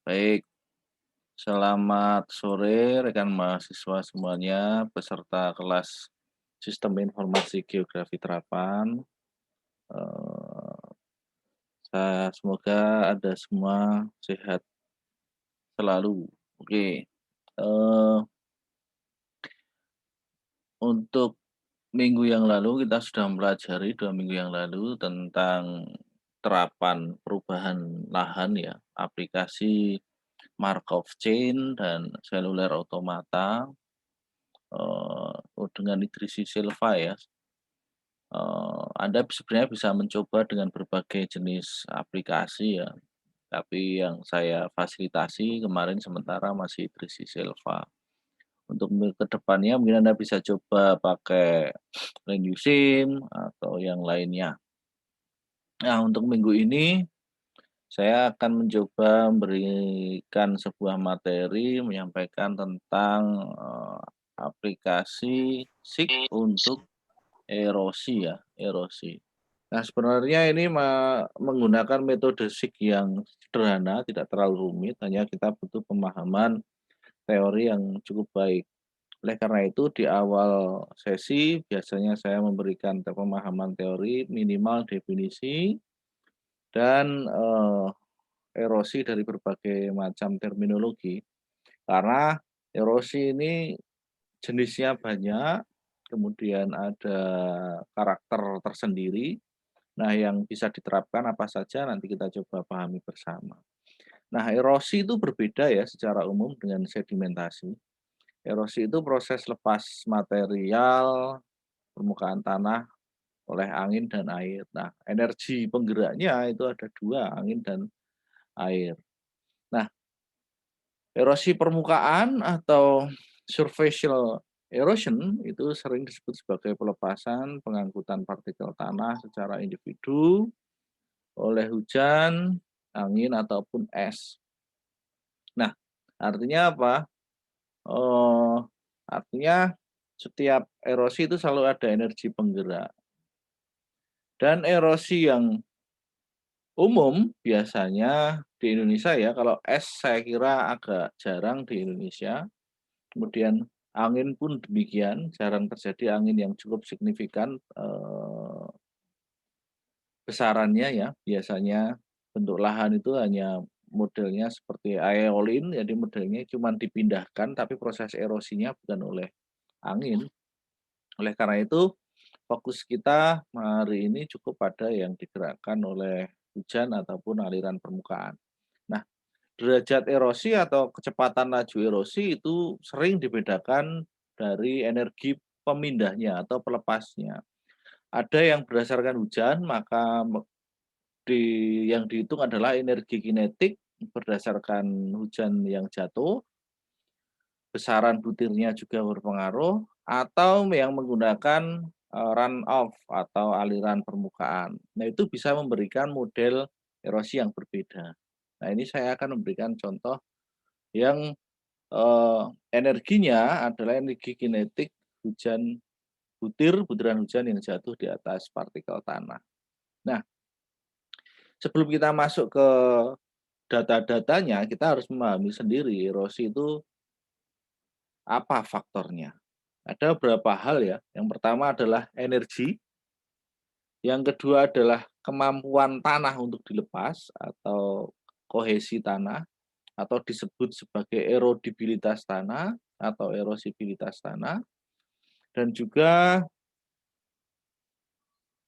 Baik, selamat sore rekan mahasiswa semuanya, peserta kelas Sistem Informasi Geografi Terapan. Eh, Semoga ada semua sehat selalu. Oke, eh, untuk minggu yang lalu kita sudah mempelajari 2 minggu yang lalu tentang terapan perubahan lahan ya, aplikasi Markov Chain dan seluler automata. Dengan nutrisi Silva ya, Anda sebenarnya bisa mencoba dengan berbagai jenis aplikasi ya, tapi yang saya fasilitasi kemarin sementara masih nutrisi Silva. Untuk ke depannya mungkin Anda bisa coba pakai Rendusim atau yang lainnya. Nah, untuk minggu ini saya akan mencoba memberikan sebuah materi menyampaikan tentang, aplikasi SIG untuk erosi ya, erosi. Nah, sebenarnya ini menggunakan metode SIG yang sederhana, tidak terlalu rumit, hanya kita butuh pemahaman teori yang cukup baik. Oleh karena itu di awal sesi biasanya saya memberikan pemahaman teori, minimal definisi, dan, erosi dari berbagai macam terminologi. Karena erosi ini jenisnya banyak, kemudian ada karakter tersendiri. Nah, yang bisa diterapkan apa saja nanti kita coba pahami bersama. Nah, erosi itu berbeda ya secara umum dengan sedimentasi. Erosi itu proses lepas material permukaan tanah oleh angin dan air. Nah, energi penggeraknya itu ada dua, angin dan air. Nah, erosi permukaan atau superficial erosion itu sering disebut sebagai pelepasan pengangkutan partikel tanah secara individu oleh hujan, angin, ataupun es. Nah, artinya apa? Oh, artinya setiap erosi itu selalu ada energi penggerak. Dan erosi yang umum biasanya di Indonesia ya, kalau es saya kira agak jarang di Indonesia. Kemudian angin pun demikian, jarang terjadi angin yang cukup signifikan besarannya ya. Biasanya bentuk lahan itu hanya modelnya seperti aeolin, jadi modelnya cuma dipindahkan tapi proses erosinya bukan oleh angin. Oleh karena itu, fokus kita hari ini cukup pada yang digerakkan oleh hujan ataupun aliran permukaan. Nah, derajat erosi atau kecepatan laju erosi itu sering dibedakan dari energi pemindahnya atau pelepasnya. Ada yang berdasarkan hujan, maka yang dihitung adalah energi kinetik berdasarkan hujan yang jatuh, besaran butirnya juga berpengaruh, atau yang menggunakan run off atau aliran permukaan. Nah, itu bisa memberikan model erosi yang berbeda. Nah, ini saya akan memberikan contoh yang energinya adalah energi kinetik hujan butiran hujan yang jatuh di atas partikel tanah. Nah, sebelum kita masuk ke data-datanya, kita harus memahami sendiri erosi itu apa faktornya. Ada beberapa hal ya. Yang pertama adalah energi, yang kedua adalah kemampuan tanah untuk dilepas atau kohesi tanah atau disebut sebagai erodibilitas tanah atau erosibilitas tanah, dan juga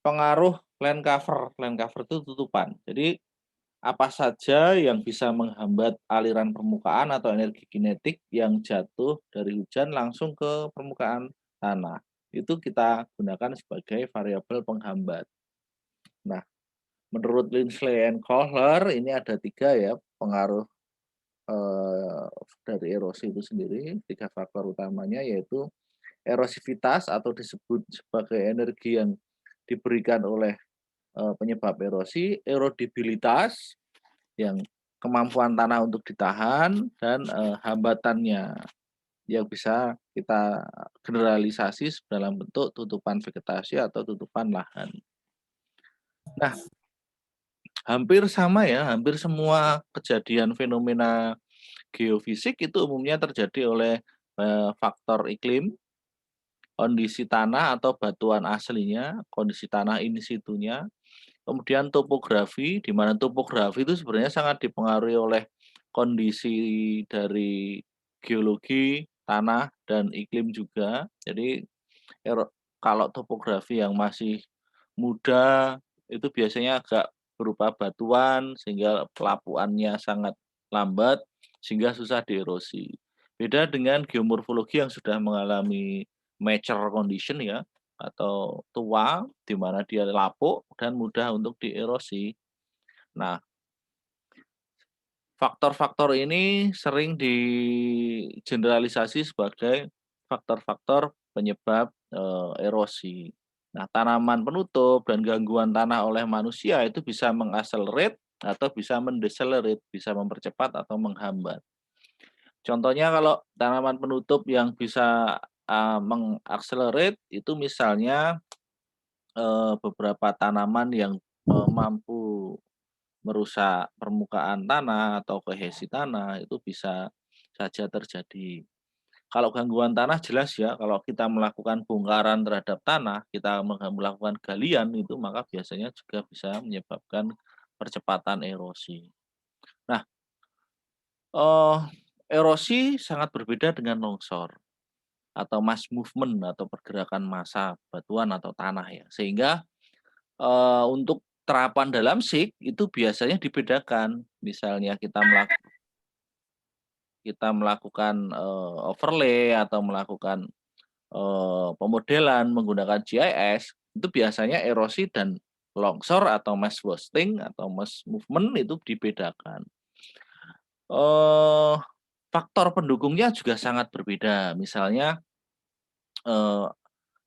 pengaruh land cover. Land cover itu tutupan. Jadi apa saja yang bisa menghambat aliran permukaan atau energi kinetik yang jatuh dari hujan langsung ke permukaan tanah. Itu kita gunakan sebagai variabel penghambat. Nah, menurut Linsley and Kohler ini ada 3 ya pengaruh dari erosi itu sendiri. 3 faktor utamanya yaitu erosivitas atau disebut sebagai energi yang diberikan oleh penyebab erosi, erodibilitas yang kemampuan tanah untuk ditahan, dan hambatannya yang bisa kita generalisasi dalam bentuk tutupan vegetasi atau tutupan lahan. Nah, Hampir sama ya, hampir semua kejadian fenomena geofisik itu umumnya terjadi oleh, faktor iklim, kondisi tanah atau batuan aslinya, kondisi tanah in situnya, kemudian topografi, di mana topografi itu sebenarnya sangat dipengaruhi oleh kondisi dari geologi, tanah, dan iklim juga. Jadi kalau topografi yang masih muda, itu biasanya agak berupa batuan sehingga pelapuannya sangat lambat, sehingga susah dierosi. Beda dengan geomorfologi yang sudah mengalami mature condition ya, atau tua, di mana dia lapuk dan mudah untuk dierosi. Nah, faktor-faktor ini sering digeneralisasi sebagai faktor-faktor penyebab, erosi. Nah, tanaman penutup dan gangguan tanah oleh manusia itu bisa mengakselerate atau bisa mendecelerate, bisa mempercepat atau menghambat. Contohnya kalau tanaman penutup yang bisa, mengakselerate itu misalnya, beberapa tanaman yang, mampu merusak permukaan tanah atau kohesi tanah itu bisa saja terjadi. Kalau gangguan tanah jelas ya, kalau kita melakukan bongkaran terhadap tanah, kita melakukan galian itu maka biasanya juga bisa menyebabkan percepatan erosi. Nah, eee, erosi sangat berbeda dengan longsor atau mass movement atau pergerakan massa batuan atau tanah ya. Sehingga, untuk terapan dalam SIK itu biasanya dibedakan. Misalnya kita melakukan, overlay atau melakukan, pemodelan menggunakan GIS, itu biasanya erosi dan longsor atau mass wasting atau mass movement itu dibedakan. Eee, Faktor pendukungnya juga sangat berbeda. Misalnya, eee,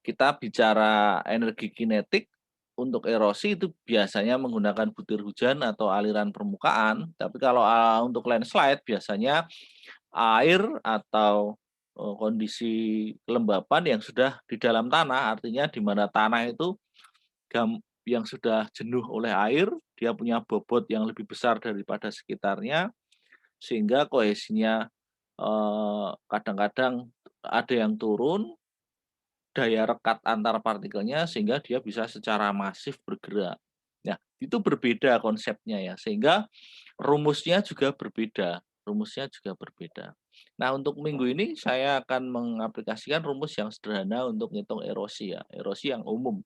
kita bicara energi kinetik, untuk erosi itu biasanya menggunakan butir hujan atau aliran permukaan, tapi kalau, untuk landslide biasanya air atau, kondisi kelembapan yang sudah di dalam tanah, artinya di mana tanah itu yang sudah jenuh oleh air, dia punya bobot yang lebih besar daripada sekitarnya, sehingga kohesinya, kadang-kadang ada yang turun, daya rekat antar partikelnya sehingga dia bisa secara masif bergerak. Nah, itu berbeda konsepnya ya, sehingga rumusnya juga berbeda. Nah, untuk minggu ini saya akan mengaplikasikan rumus yang sederhana untuk ngitung erosi ya, erosi yang umum.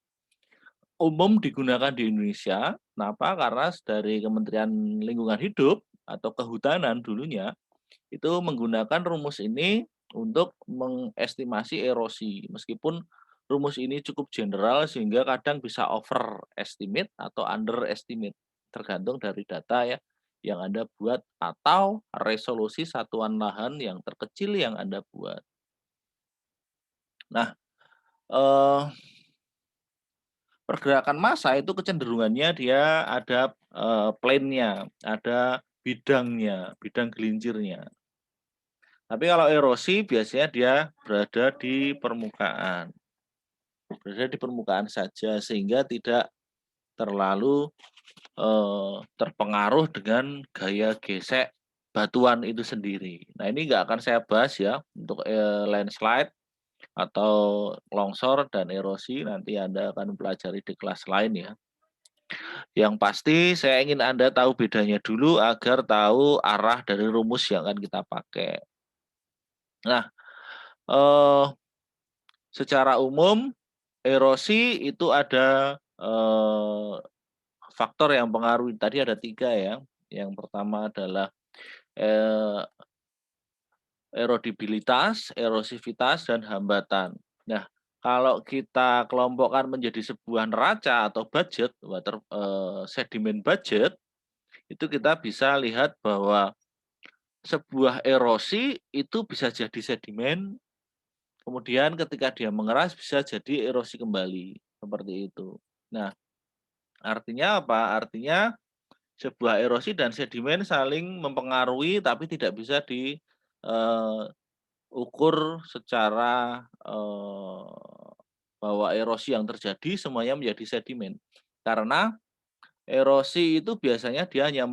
Umum digunakan di Indonesia, kenapa? Karena dari Kementerian Lingkungan Hidup atau Kehutanan dulunya, itu menggunakan rumus ini untuk mengestimasi erosi. Meskipun rumus ini cukup general sehingga kadang bisa overestimate atau underestimate, tergantung dari data ya yang Anda buat atau resolusi satuan lahan yang terkecil yang Anda buat. Nah, eee, pergerakan massa itu kecenderungannya dia ada, plane-nya, ada bidang gelincirnya. Tapi kalau erosi biasanya dia berada di permukaan saja sehingga tidak terlalu, terpengaruh dengan gaya gesek batuan itu sendiri. Nah, ini nggak akan saya bahas ya untuk, landslide atau longsor dan erosi, nanti Anda akan pelajari di kelas lain ya. Yang pasti saya ingin Anda tahu bedanya dulu agar tahu arah dari rumus yang akan kita pakai. Nah, eee, secara umum erosi itu ada, faktor yang pengaruh tadi ada 3 ya. Yang pertama adalah, eee, erodibilitas, erosivitas, dan hambatan. Nah, kalau kita kelompokkan menjadi sebuah neraca atau budget, sedimen budget, itu kita bisa lihat bahwa sebuah erosi itu bisa jadi sedimen, kemudian ketika dia mengeras bisa jadi erosi kembali, seperti itu. Nah, artinya apa? Artinya sebuah erosi dan sedimen saling mempengaruhi tapi tidak bisa diukur secara, bahwa erosi yang terjadi semuanya menjadi sedimen. Karena Erosi itu biasanya dia hanya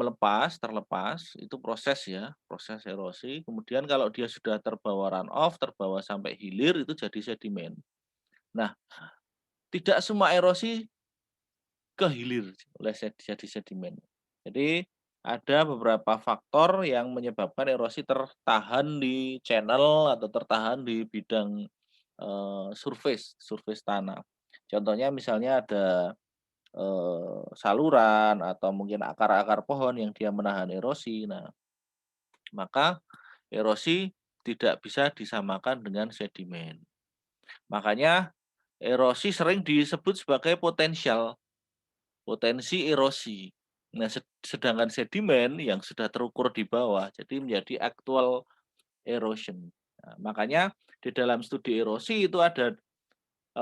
terlepas, itu proses ya, proses erosi. Kemudian kalau dia sudah terbawa run off, terbawa sampai hilir, itu jadi sedimen. Nah, tidak semua erosi ke hilir oleh jadi sedimen. Jadi ada beberapa faktor yang menyebabkan erosi tertahan di channel atau tertahan di bidang, surface tanah. Contohnya misalnya ada saluran atau mungkin akar-akar pohon yang dia menahan erosi. Nah, maka erosi tidak bisa disamakan dengan sedimen. Makanya erosi sering disebut sebagai potensi erosi. Nah, sedangkan sedimen yang sudah terukur di bawah jadi menjadi actual erosion. Nah, makanya di dalam studi erosi itu ada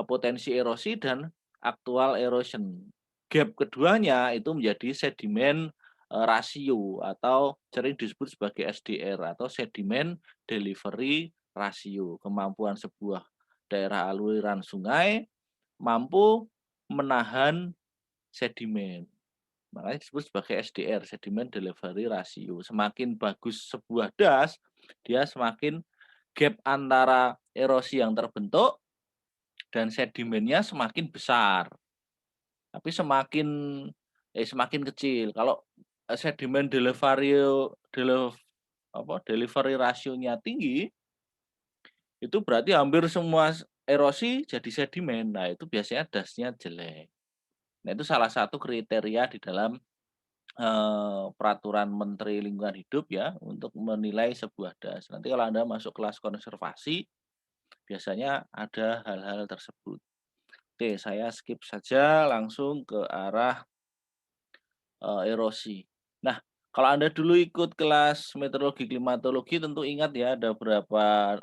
potensi erosi dan aktual erosion. Gap keduanya itu menjadi sedimen rasio atau sering disebut sebagai SDR atau sedimen delivery ratio. Kemampuan sebuah daerah aliran sungai mampu menahan sedimen. Makanya disebut sebagai SDR, sedimen delivery ratio. Semakin bagus sebuah das, dia semakin gap antara erosi yang terbentuk dan sedimennya semakin besar, tapi semakin kecil. Kalau, sedimen delivery rasionya tinggi, itu berarti hampir semua erosi jadi sedimen. Nah, itu biasanya dasnya jelek. Nah, itu salah satu kriteria di dalam, peraturan Menteri Lingkungan Hidup ya, untuk menilai sebuah das. Nanti kalau Anda masuk kelas konservasi, biasanya ada hal-hal tersebut. Oke, saya skip saja langsung ke arah, erosi. Nah, kalau Anda dulu ikut kelas meteorologi klimatologi tentu ingat ya ada beberapa,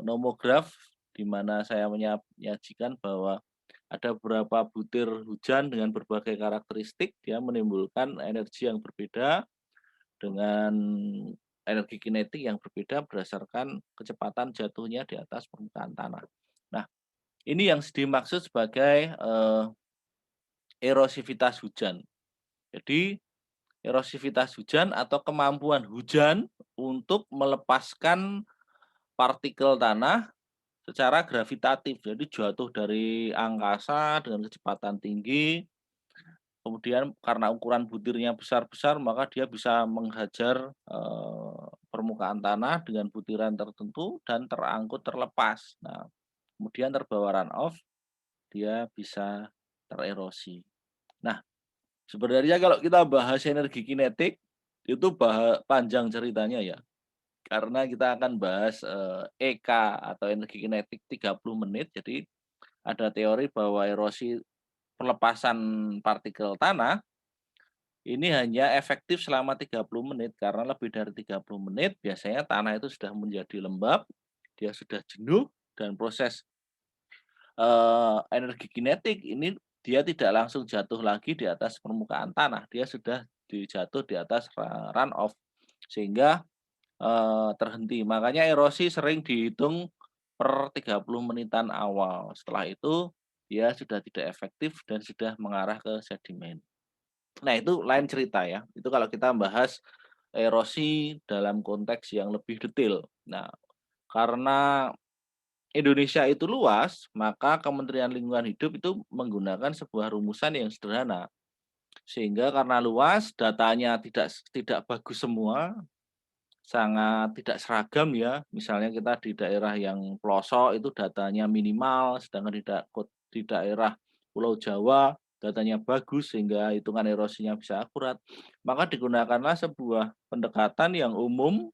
nomograf di mana saya menyajikan bahwa ada beberapa butir hujan dengan berbagai karakteristik, dia menimbulkan energi yang berbeda dengan energi kinetik yang berbeda berdasarkan kecepatan jatuhnya di atas permukaan tanah. Nah, ini yang dimaksud sebagai, erosivitas hujan. Jadi, erosivitas hujan atau kemampuan hujan untuk melepaskan partikel tanah secara gravitatif. Jadi jatuh dari angkasa dengan kecepatan tinggi, kemudian karena ukuran butirnya besar-besar maka dia bisa menghajar, permukaan tanah dengan butiran tertentu dan terangkut terlepas. Nah, kemudian terbawa run off, dia bisa tererosi. Nah, sebenarnya kalau kita bahas energi kinetik, itu panjang ceritanya ya, karena kita akan bahas, EK atau energi kinetik 30 menit. Jadi ada teori bahwa erosi pelepasan partikel tanah ini hanya efektif selama 30 menit, karena lebih dari 30 menit biasanya tanah itu sudah menjadi lembab, dia sudah jenuh dan proses, energi kinetik ini dia tidak langsung jatuh lagi di atas permukaan tanah, dia sudah jatuh di atas run off sehingga, terhenti. Makanya erosi sering dihitung per 30 menitan awal, setelah itu dia sudah tidak efektif dan sudah mengarah ke sedimen. Nah, itu lain cerita ya, itu kalau kita bahas erosi dalam konteks yang lebih detail. Nah, karena Indonesia itu luas, maka Kementerian Lingkungan Hidup itu menggunakan sebuah rumusan yang sederhana. Sehingga karena luas, datanya tidak bagus semua, sangat tidak seragam ya. Misalnya kita di daerah yang pelosok itu datanya minimal, sedangkan di daerah Pulau Jawa datanya bagus sehingga hitungan erosinya bisa akurat. Maka digunakanlah sebuah pendekatan yang umum,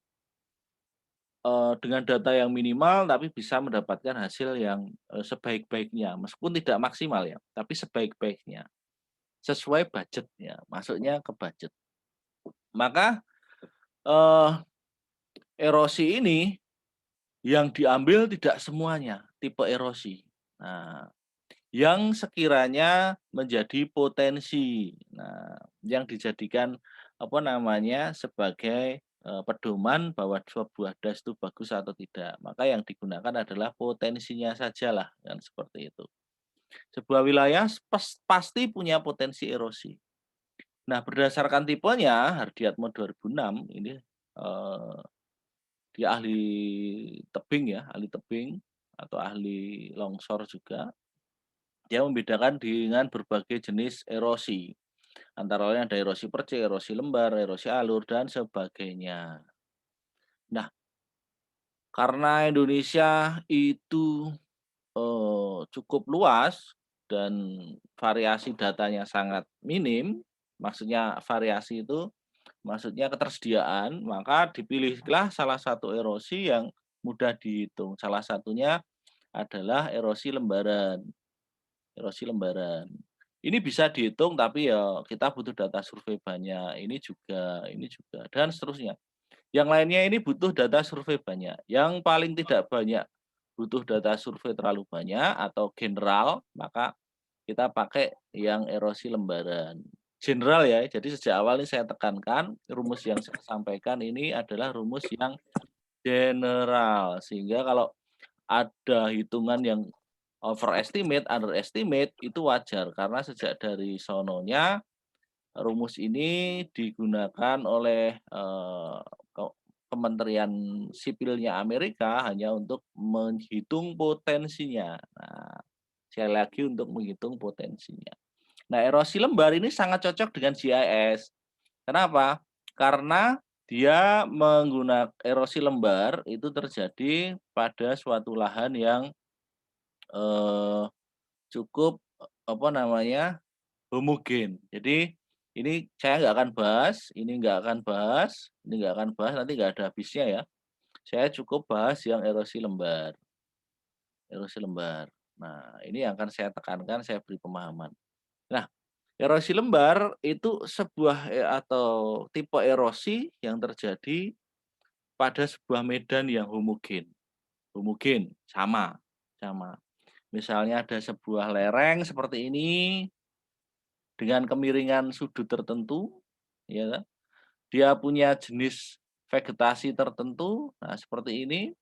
dengan data yang minimal tapi bisa mendapatkan hasil yang, sebaik-baiknya, meskipun tidak maksimal ya, tapi sebaik-baiknya, sesuai budgetnya, masuknya ke budget. Maka, eee, erosi ini yang diambil tidak semuanya tipe erosi. Nah, yang sekiranya menjadi potensi. Nah, yang dijadikan apa namanya, sebagai, pedoman bahwa sebuah das itu bagus atau tidak. Maka yang digunakan adalah potensinya sajalah, kan seperti itu. Sebuah wilayah pasti punya potensi erosi. Nah, berdasarkan tipenya Hardiatmo 2006 ini, eee, dia ahli tebing ya, ahli tebing atau ahli longsor juga. Dia membedakan dengan berbagai jenis erosi, antara lain ada erosi percik, erosi lembar, erosi alur, dan sebagainya. Nah, karena Indonesia itu, cukup luas dan variasi datanya sangat minim, maksudnya variasi itu maksudnya ketersediaan, maka dipilihlah salah satu erosi yang mudah dihitung. Salah satunya adalah erosi lembaran. Erosi lembaran. Ini bisa dihitung tapi ya kita butuh data survei banyak, ini juga, dan seterusnya. Yang lainnya ini butuh data survei banyak. Yang paling tidak banyak butuh data survei terlalu banyak atau general, maka kita pakai yang erosi lembaran. General ya, jadi sejak awal ini saya tekankan, rumus yang saya sampaikan ini adalah rumus yang general. Sehingga kalau ada hitungan yang overestimate, underestimate itu wajar karena sejak dari sononya rumus ini digunakan oleh, ke Kementerian Sipilnya Amerika hanya untuk menghitung potensinya. Nah, sekali lagi untuk menghitung potensinya. Nah, erosi lembar ini sangat cocok dengan GIS. Kenapa? Karena dia erosi lembar itu terjadi pada suatu lahan yang, eee, cukup, apa namanya, homogen. Jadi ini saya nggak akan bahas, ini nggak akan bahas, ini nggak akan bahas, nanti nggak ada habisnya ya. Saya cukup bahas yang erosi lembar, erosi lembar. Nah, ini yang akan saya tekankan, saya beri pemahaman. Nah, erosi lembar itu sebuah atau tipe erosi yang terjadi pada sebuah medan yang homogen. Homogen, sama, sama. Misalnya ada sebuah lereng seperti ini dengan kemiringan sudut tertentu, ya kan. Dia punya jenis vegetasi tertentu, nah seperti ini,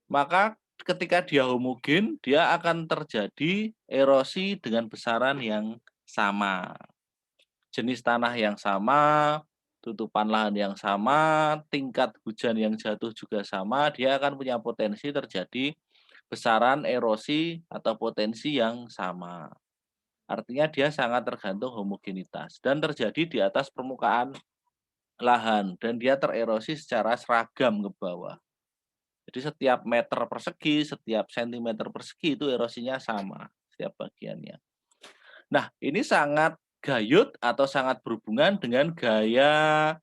maka ketika dia homogen, dia akan terjadi erosi dengan besaran yang sama. Jenis tanah yang sama, tutupan lahan yang sama, tingkat hujan yang jatuh juga sama, dia akan punya potensi terjadi besaran erosi atau potensi yang sama. Artinya dia sangat tergantung homogenitas dan terjadi di atas permukaan lahan dan dia tererosi secara seragam ke bawah. Jadi setiap meter persegi, setiap sentimeter persegi itu erosinya sama setiap bagiannya. Nah, ini sangat gayut atau sangat berhubungan dengan gaya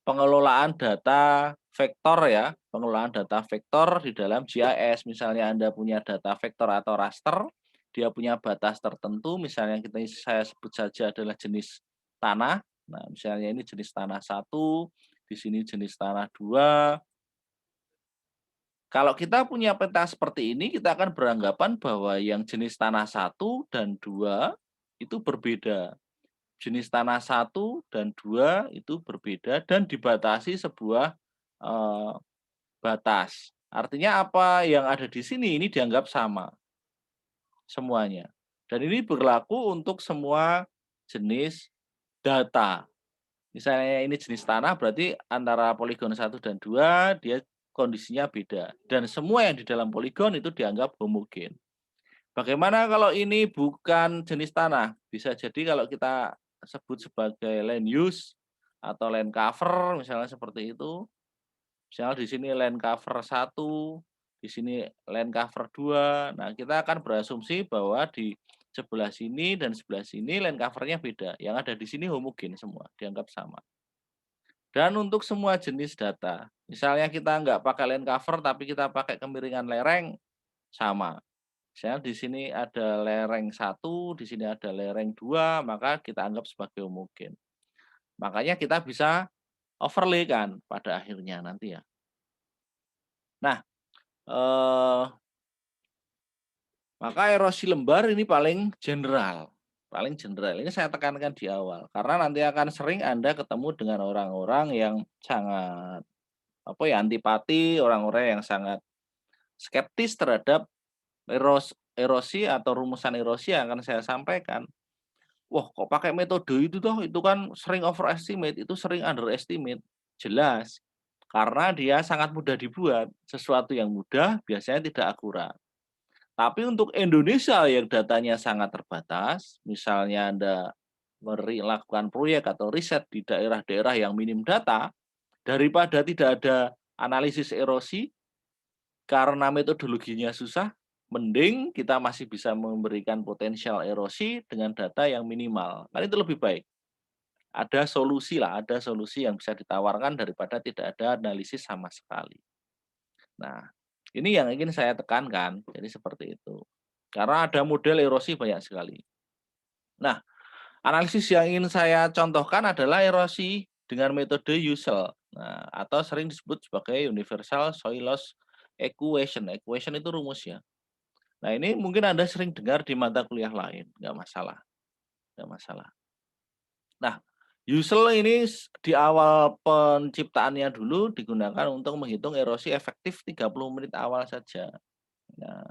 pengelolaan data vektor ya, pengelolaan data vektor di dalam GIS. Misalnya Anda punya data vektor atau raster, dia punya batas tertentu, misalnya saya sebut saja adalah jenis tanah. Nah, misalnya ini jenis tanah satu, di sini jenis tanah 2. Kalau kita punya peta seperti ini, kita akan beranggapan bahwa yang jenis tanah satu dan 2 itu berbeda. Jenis tanah satu dan 2 itu berbeda dan dibatasi sebuah, eee, batas. Artinya apa yang ada di sini ini dianggap sama semuanya. Dan ini berlaku untuk semua jenis data. Misalnya ini jenis tanah berarti antara poligon satu dan 2 dia kondisinya beda dan semua yang di dalam poligon itu dianggap homogen. Bagaimana kalau ini bukan jenis tanah? Bisa jadi kalau kita sebut sebagai land use atau land cover misalnya seperti itu. Misalnya di sini land cover satu, di sini land cover 2. Nah, kita akan berasumsi bahwa di sebelah sini dan sebelah sini land covernya beda. Yang ada di sini homogen semua, dianggap sama. Dan untuk semua jenis data, misalnya kita nggak pakai land cover tapi kita pakai kemiringan lereng, sama. Misalnya di sini ada lereng satu, di sini ada lereng 2, maka kita anggap sebagai homogen. Makanya kita bisa overlay kan pada akhirnya nanti ya. Nah, eh, maka erosi lembar ini paling general. Paling general. Ini saya tekankan di awal. Karena nanti akan sering Anda ketemu dengan orang-orang yang sangat apa ya antipati, orang-orang yang sangat skeptis terhadap erosi atau rumusan erosi yang akan saya sampaikan. Wah, kok pakai metode itu toh, itu kan sering overestimate, itu sering underestimate. Jelas, karena dia sangat mudah dibuat. Sesuatu yang mudah biasanya tidak akurat. Tapi untuk Indonesia yang datanya sangat terbatas, misalnya Anda melakukan proyek atau riset di daerah-daerah yang minim data, daripada tidak ada analisis erosi karena metodologinya susah, mending kita masih bisa memberikan potensial erosi dengan data yang minimal. Kan itu lebih baik. Ada solusi lah, ada solusi yang bisa ditawarkan daripada tidak ada analisis sama sekali. Nah, ini yang ingin saya tekankan, jadi seperti itu. Karena ada model erosi banyak sekali. Nah, analisis yang ingin saya contohkan adalah erosi dengan metode Ussel. Nah, atau sering disebut sebagai Universal Soil Loss Equation. Equation itu rumus ya. Nah, ini mungkin Anda sering dengar di mata kuliah lain, nggak masalah, nggak masalah. Nah, Ussel ini di awal penciptaannya dulu digunakan untuk menghitung erosi efektif 30 menit awal saja. Nah,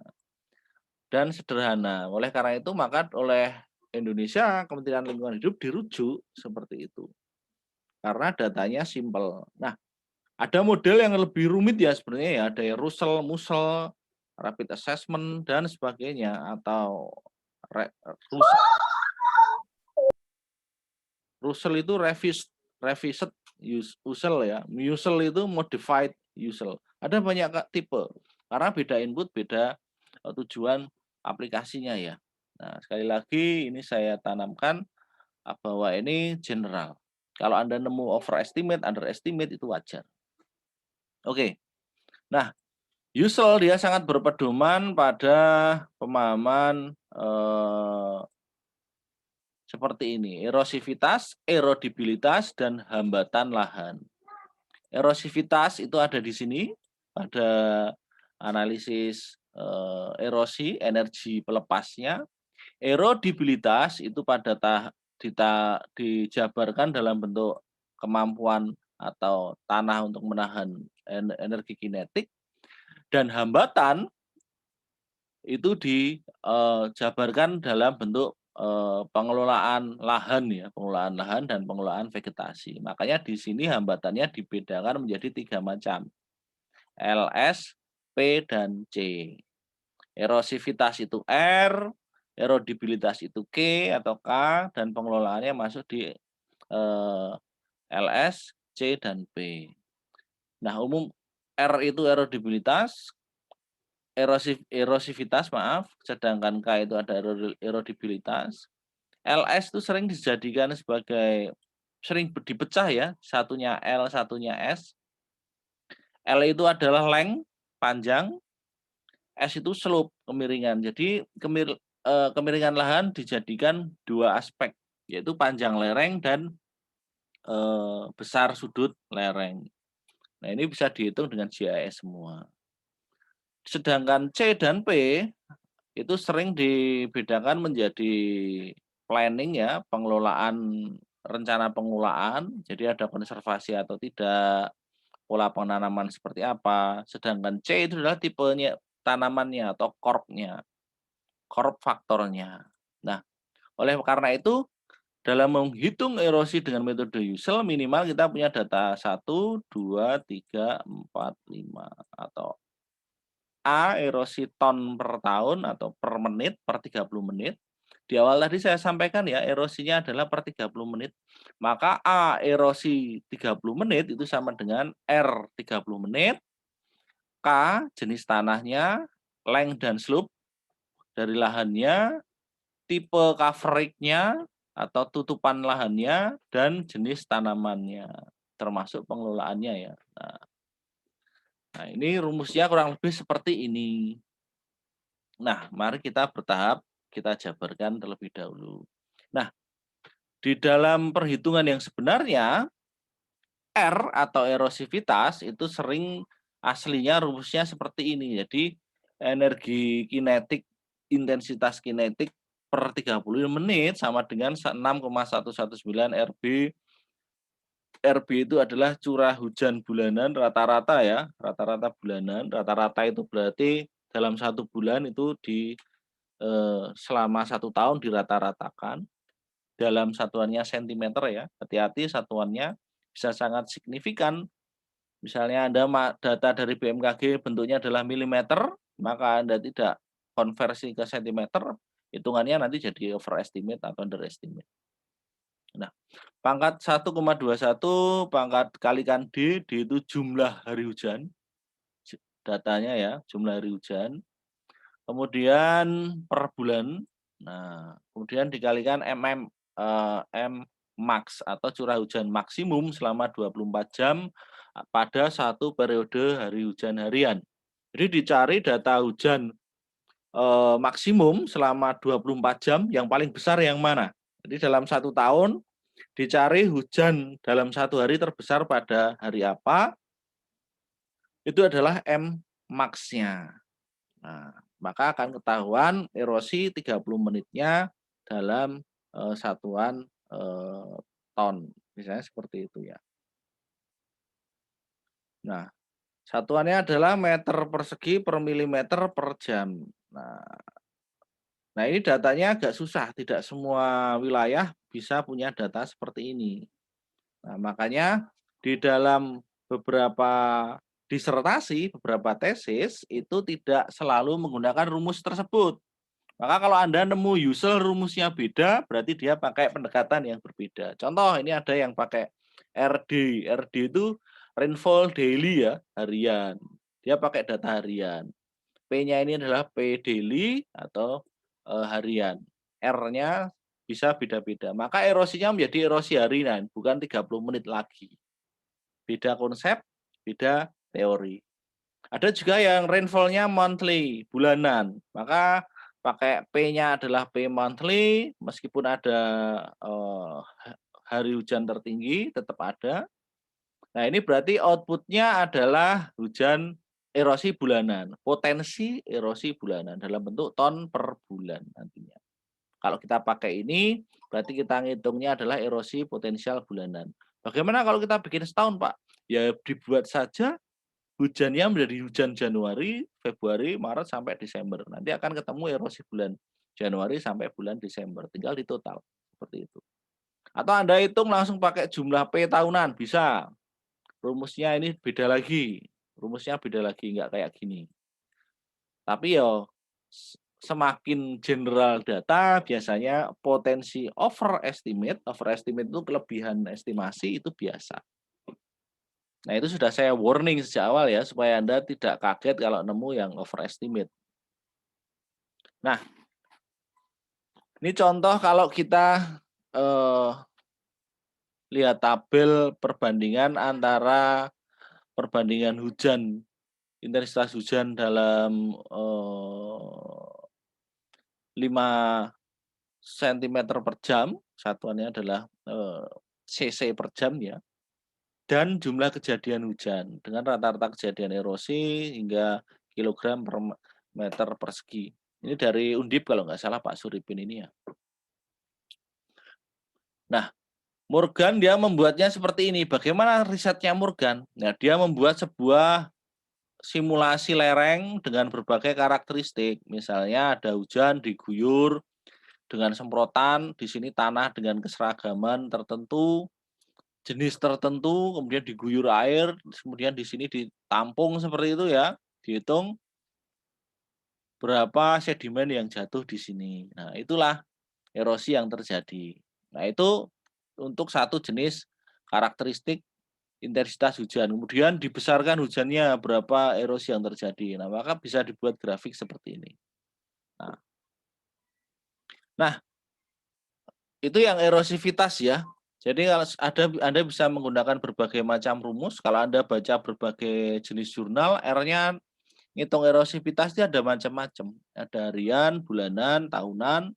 dan sederhana. Oleh karena itu maka oleh Indonesia Kementerian Lingkungan Hidup dirujuk seperti itu. Karena datanya simpel. Nah, ada model yang lebih rumit ya sebenarnya ya, ada yang Russell, Mussel, rapid assessment dan sebagainya atau Russell, Russell itu revised Ussel ya. Ussel itu modified Ussel. Ada banyak tipe karena beda input, beda tujuan aplikasinya ya. Nah, sekali lagi ini saya tanamkan bahwa ini general. Kalau Anda nemu overestimate, underestimate itu wajar. Oke. Nah, Ussel dia sangat berpedoman pada pemahaman seperti ini, erosivitas, erodibilitas, dan hambatan lahan. Erosivitas itu ada di sini pada analisis erosi, energi pelepasnya. Erodibilitas itu pada dijabarkan dalam bentuk kemampuan atau tanah untuk menahan energi kinetik, dan hambatan itu dijabarkan dalam bentuk pengelolaan lahan ya, pengelolaan lahan dan pengelolaan vegetasi. Makanya di sini hambatannya dibedakan menjadi 3 macam, LS, P, dan C. Erosivitas itu R, erodibilitas itu K atau K, dan pengelolaannya masuk di LS, C, dan P. Nah, umum R itu erodibilitas, erosivitas maaf, sedangkan K itu ada erodibilitas. LS itu sering dijadikan sebagai sering dipecah ya, satunya L, satunya S. L itu adalah length, panjang, S itu slope, kemiringan. Jadi kemiringan lahan dijadikan 2 aspek, yaitu panjang lereng dan besar sudut lereng. Nah, ini bisa dihitung dengan GIS semua. Sedangkan C dan P itu sering dibedakan menjadi planning ya, pengelolaan, rencana pengelolaan, jadi ada konservasi atau tidak, pola penanaman seperti apa. Sedangkan C itu adalah tipenya tanamannya atau crop faktornya. Nah, oleh karena itu dalam menghitung erosi dengan metode Ussel minimal kita punya data 1, 2, 3, 4, 5 atau A erosi ton per tahun atau per menit, per 30 menit. Di awal tadi saya sampaikan ya, erosinya adalah per 30 menit. Maka A erosi 30 menit itu sama dengan R 30 menit, K jenis tanahnya, length dan slope dari lahannya, tipe coverage-nya atau tutupan lahannya, dan jenis tanamannya, termasuk pengelolaannya ya. Nah, ini rumusnya kurang lebih seperti ini. Nah, mari kita bertahap, kita jabarkan terlebih dahulu. Nah, di dalam perhitungan yang sebenarnya, R atau erosivitas itu sering aslinya rumusnya seperti ini. Jadi, energi kinetik, intensitas kinetik per 30 menit sama dengan 6,119 RB. RB itu adalah curah hujan bulanan rata-rata ya, rata-rata bulanan. Rata-rata itu berarti dalam 1 bulan itu selama 1 tahun dirata-ratakan. dalam satuannya sentimeter ya. Hati-hati satuannya bisa sangat signifikan. Misalnya Anda data dari BMKG bentuknya adalah milimeter, maka Anda tidak konversi ke sentimeter, hitungannya nanti jadi overestimate atau underestimate. Nah, pangkat 1,21 pangkat kalikan D itu jumlah hari hujan, datanya ya, jumlah hari hujan. Kemudian per bulan, nah kemudian dikalikan M max atau curah hujan maksimum selama 24 jam pada satu periode hari hujan harian. Jadi dicari data hujan maksimum selama 24 jam yang paling besar yang mana. Jadi dalam 1 tahun dicari hujan dalam 1 hari terbesar pada hari apa, itu adalah M max-nya. Nah, maka akan ketahuan erosi 30 menitnya dalam satuan ton. Misalnya seperti itu ya. Nah, satuannya adalah meter persegi per milimeter per jam. Nah, ini datanya agak susah, tidak semua wilayah bisa punya data seperti ini. Nah, makanya di dalam beberapa disertasi, beberapa tesis itu tidak selalu menggunakan rumus tersebut. Maka kalau Anda nemu usul rumusnya beda, berarti dia pakai pendekatan yang berbeda. Contoh, ini ada yang pakai RD. RD itu rainfall daily ya, harian. Dia pakai data harian. P-nya ini adalah P daily atau harian. R-nya bisa beda-beda. Maka erosinya menjadi erosi harian, bukan 30 menit lagi. Beda konsep, beda teori. Ada juga yang rainfall-nya monthly, bulanan. Maka pakai P-nya adalah P monthly, meskipun ada hari hujan tertinggi, tetap ada. Nah, ini berarti output-nya adalah hujan erosi bulanan, potensi erosi bulanan dalam bentuk ton per bulan nantinya. Kalau kita pakai ini, berarti kita ngitungnya adalah erosi potensial bulanan. Bagaimana kalau kita bikin setahun, Pak? Ya dibuat saja hujannya menjadi hujan Januari, Februari, Maret, sampai Desember. Nanti akan ketemu erosi bulan Januari sampai bulan Desember. Tinggal di total, seperti itu. Atau Anda hitung langsung pakai jumlah P tahunan, bisa. Rumusnya ini beda lagi. Rumusnya beda lagi, nggak kayak gini. Tapi ya semakin general data biasanya potensi overestimate itu kelebihan estimasi itu biasa. Nah, itu sudah saya warning sejak awal ya supaya Anda tidak kaget kalau nemu yang overestimate. Nah, ini contoh kalau kita lihat tabel perbandingan antara perbandingan hujan, intensitas hujan dalam 5 cm per jam, satuannya adalah cc per jam ya, dan jumlah kejadian hujan dengan rata-rata kejadian erosi hingga kilogram per meter persegi. Ini dari Undip kalau nggak salah Pak Suripin ini ya. Nah, Morgan dia membuatnya seperti ini. Bagaimana risetnya Morgan? Nah, dia membuat sebuah simulasi lereng dengan berbagai karakteristik. Misalnya ada hujan diguyur dengan semprotan, di sini tanah dengan keseragaman tertentu, jenis tertentu, kemudian diguyur air, kemudian di sini ditampung seperti itu ya, dihitung berapa sedimen yang jatuh di sini. Nah, itulah erosi yang terjadi. Nah, itu untuk satu jenis karakteristik intensitas hujan. Kemudian dibesarkan hujannya berapa erosi yang terjadi. Nah, maka bisa dibuat grafik seperti ini. Nah, itu yang erosivitas ya. Jadi kalau Anda bisa menggunakan berbagai macam rumus. Kalau Anda baca berbagai jenis jurnal, R-nya ngitung erosivitasnya ada macam-macam. Ada harian, bulanan, tahunan,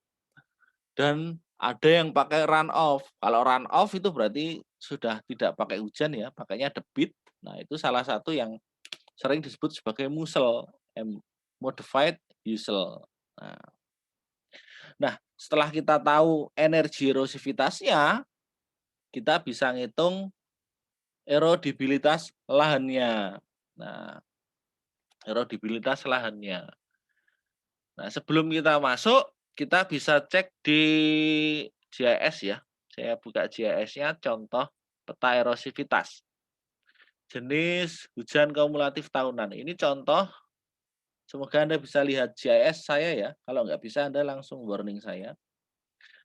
dan ada yang pakai run off. Kalau run off itu berarti sudah tidak pakai hujan ya, pakainya debit. Nah, itu salah satu yang sering disebut sebagai musel, modified usual. Nah, setelah kita tahu energi erosivitasnya, kita bisa ngitung erodibilitas lahannya. Nah, erodibilitas lahannya. Nah, sebelum kita masuk, kita bisa cek di GIS ya. Saya buka GIS-nya, contoh peta erosivitas. Jenis hujan kumulatif tahunan. Ini contoh, semoga Anda bisa lihat GIS saya ya. Kalau nggak bisa Anda langsung warning saya.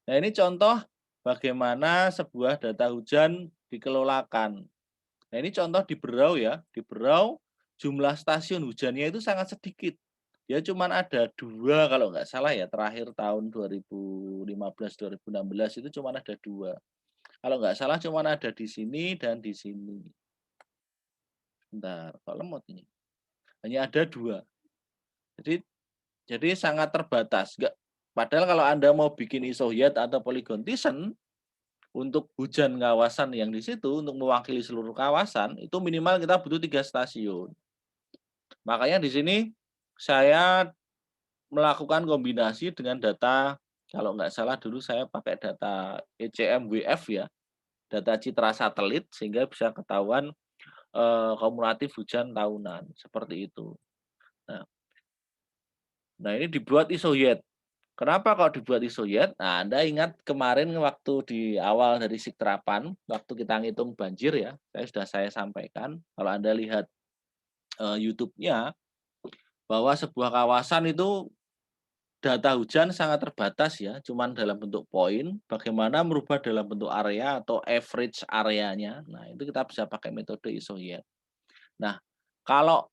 Nah ini contoh bagaimana sebuah data hujan dikelolakan. Nah ini contoh di Berau ya. Di Berau jumlah stasiun hujannya itu sangat sedikit. Ya cuman ada 2 kalau nggak salah ya, terakhir tahun 2015-2016 itu cuman ada 2. Kalau nggak salah cuman ada di sini dan di sini. Bentar, kok lemot ini? Hanya ada 2. Jadi sangat terbatas. Nggak, padahal kalau Anda mau bikin isohyet atau polygon Thiessen untuk hujan kawasan yang di situ, untuk mewakili seluruh kawasan, itu minimal kita butuh 3 stasiun. Makanya di sini saya melakukan kombinasi dengan data, kalau nggak salah dulu saya pakai data ECMWF ya, data citra satelit sehingga bisa ketahuan kumulatif hujan tahunan, seperti itu. Nah ini dibuat isohyet. Kenapa kalau dibuat isohyet? Nah, Anda ingat kemarin waktu di awal dari Sikterapan, waktu kita ngitung banjir ya, saya sampaikan, kalau Anda lihat YouTube-nya, bahwa sebuah kawasan itu data hujan sangat terbatas ya, cuman dalam bentuk poin, bagaimana merubah dalam bentuk area atau average areanya. Nah, itu kita bisa pakai metode isohyet. Nah, kalau